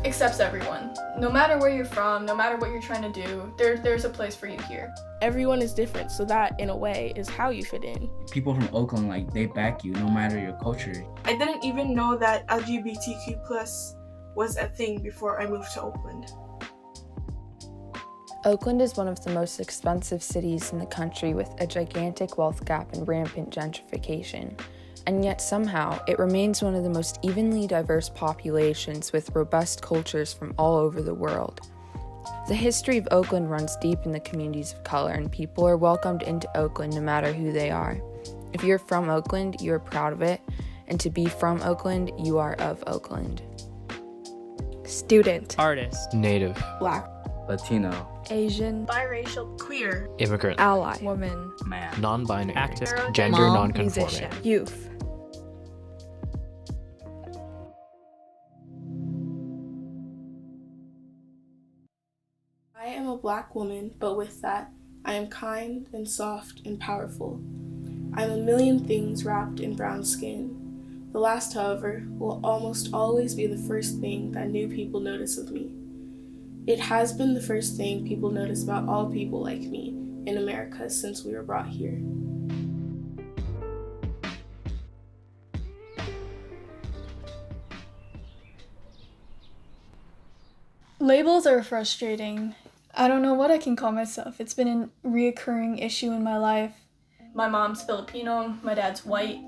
accepts everyone. No matter where you're from, no matter what you're trying to do, there's a place for you here. Everyone is different, so that, in a way, is how you fit in. People from Oakland, like, they back you no matter your culture. I didn't even know that LGBTQ+ was a thing before I moved to Oakland. Oakland is one of the most expensive cities in the country with a gigantic wealth gap and rampant gentrification. And yet somehow, it remains one of the most evenly diverse populations with robust cultures from all over the world. The history of Oakland runs deep in the communities of color, and people are welcomed into Oakland no matter who they are. If you're from Oakland, you are proud of it, and to be from Oakland, you are of Oakland. Student, artist, Native, Black, Latino, Asian, Biracial, queer, immigrant, ally, Woman, Man. non-binary, active, gender mom, non-conforming. musician. youth. I am a Black woman, but with that, I am kind and soft and powerful. I'm a million things wrapped in brown skin. The last, however, will almost always be the first thing that new people notice of me. It has been the first thing people notice about all people like me in America since we were brought here. Labels are frustrating. I don't know what I can call myself. It's been a reoccurring issue in my life. My mom's Filipino, my dad's white,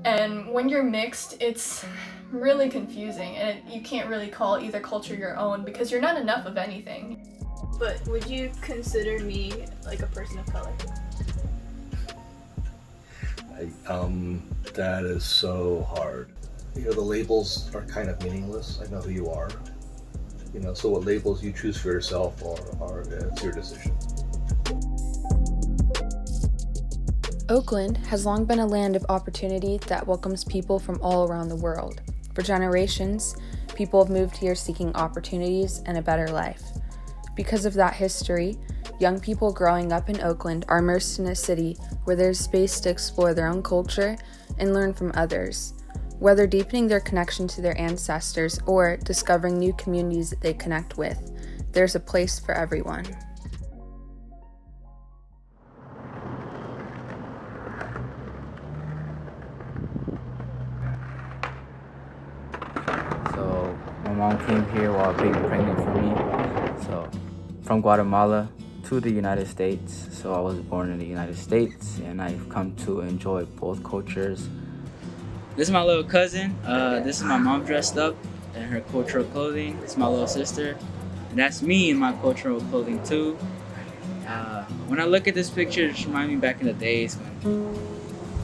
and when you're mixed, it's really confusing, and you can't really call either culture your own because you're not enough of anything. But would you consider me like a person of color? That is so hard. You know, the labels are kind of meaningless. I know who you are. You know, so what labels you choose for yourself are it's your decision. Oakland has long been a land of opportunity that welcomes people from all around the world. For generations, people have moved here seeking opportunities and a better life. Because of that history, young people growing up in Oakland are immersed in a city where there's space to explore their own culture and learn from others. Whether deepening their connection to their ancestors or discovering new communities that they connect with, there's a place for everyone. So my mom came here while being pregnant for me. So from Guatemala to the United States. So I was born in the United States, and I've come to enjoy both cultures. This is my little cousin. This is my mom dressed up in her cultural clothing. This is my little sister. And that's me in my cultural clothing too. When I look at this picture, it just reminds me back in the days when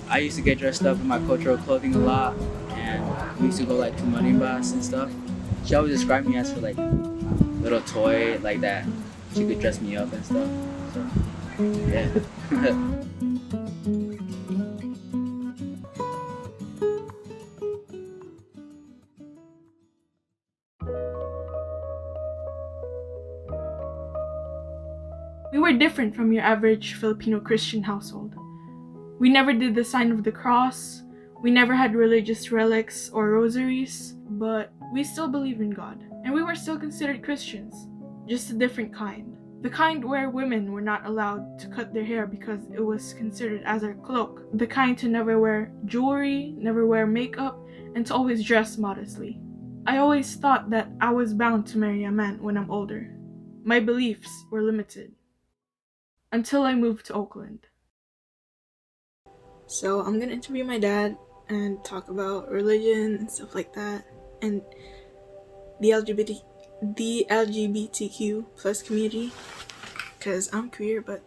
I used to get dressed up in my cultural clothing a lot, and we used to go like to marimbas and stuff. She always described me as for like little toy like that. She could dress me up and stuff. So yeah. We were different from your average Filipino Christian household. We never did the sign of the cross, we never had religious relics or rosaries, but we still believe in God. And we were still considered Christians, just a different kind. The kind where women were not allowed to cut their hair because it was considered as a cloak. The kind to never wear jewelry, never wear makeup, and to always dress modestly. I always thought that I was bound to marry a man when I'm older. My beliefs were limited. Until I moved to Oakland. So I'm gonna interview my dad and talk about religion and stuff like that, and the LGBTQ plus community, because I'm queer, but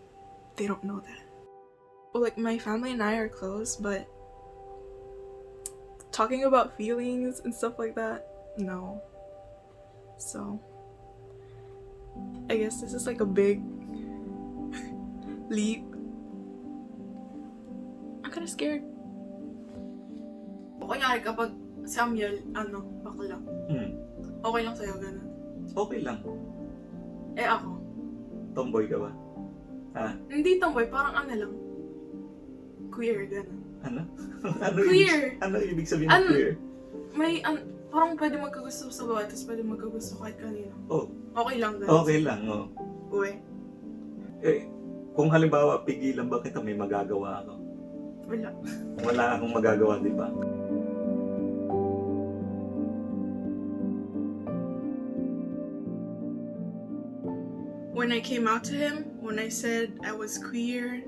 they don't know that. Well, like, my family and I are close, but talking about feelings and stuff like that, no. So I guess this is like a big leap. I'm kinda scared. Kunyari kapag Samuel, bakla. Okay lang sa'yo, ganun. Okay lang. Eh ako? Tomboy ka ba? Ha? Hindi tomboy, parang lang. Queer, ganun. Ano? Queer! Ano ibig sabihin ng queer? May, Parang pwede magkagusto sa babae, tapos pwede magkagusto kahit kanino. Oh, Okay lang ganun. okay lang, oh. Uy, Eh, kung halimbawa pigilan ba kita, may magagawa ako. wala. Wala akong magagawa, di ba? When I came out to him, when I said I was queer,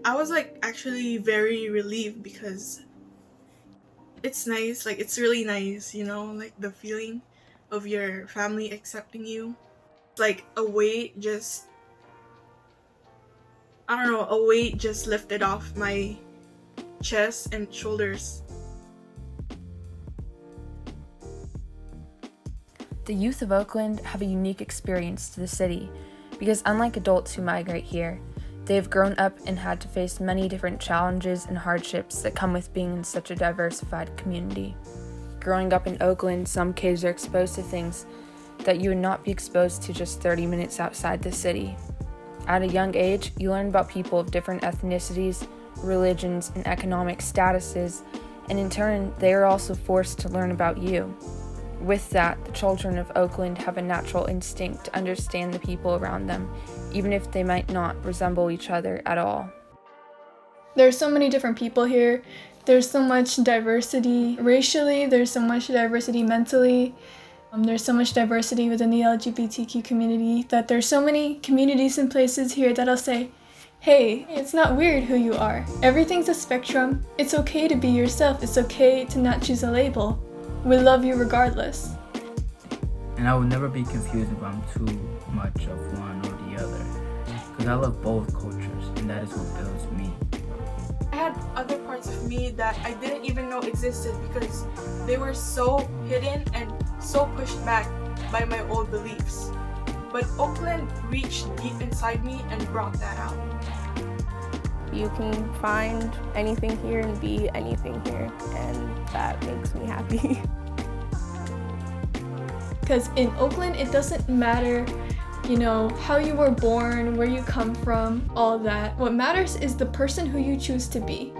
I was like actually very relieved because it's nice, like it's really nice, you know, like the feeling of your family accepting you. It's like a weight just, I don't know, a weight just lifted off my chest and shoulders. The youth of Oakland have a unique experience to the city because, unlike adults who migrate here, they have grown up and had to face many different challenges and hardships that come with being in such a diversified community. Growing up in Oakland, some kids are exposed to things that you would not be exposed to just 30 minutes outside the city. At a young age, you learn about people of different ethnicities, religions, and economic statuses, and in turn, they are also forced to learn about you. With that, the children of Oakland have a natural instinct to understand the people around them, even if they might not resemble each other at all. There's so many different people here. There's so much diversity racially, there's so much diversity mentally. There's so much diversity within the LGBTQ community that there's so many communities and places here that'll say, hey, it's not weird who you are. Everything's a spectrum. It's okay to be yourself. It's okay to not choose a label. We love you regardless. And I would never be confused if I'm too much of one or the other. Because I love both cultures, and that is what builds me. I had other parts of me that I didn't even know existed because they were so hidden and so pushed back by my old beliefs. But Oakland reached deep inside me and brought that out. You can find anything here and be anything here, and that makes me happy. Because in Oakland, it doesn't matter, how you were born, where you come from, all that. What matters is the person who you choose to be.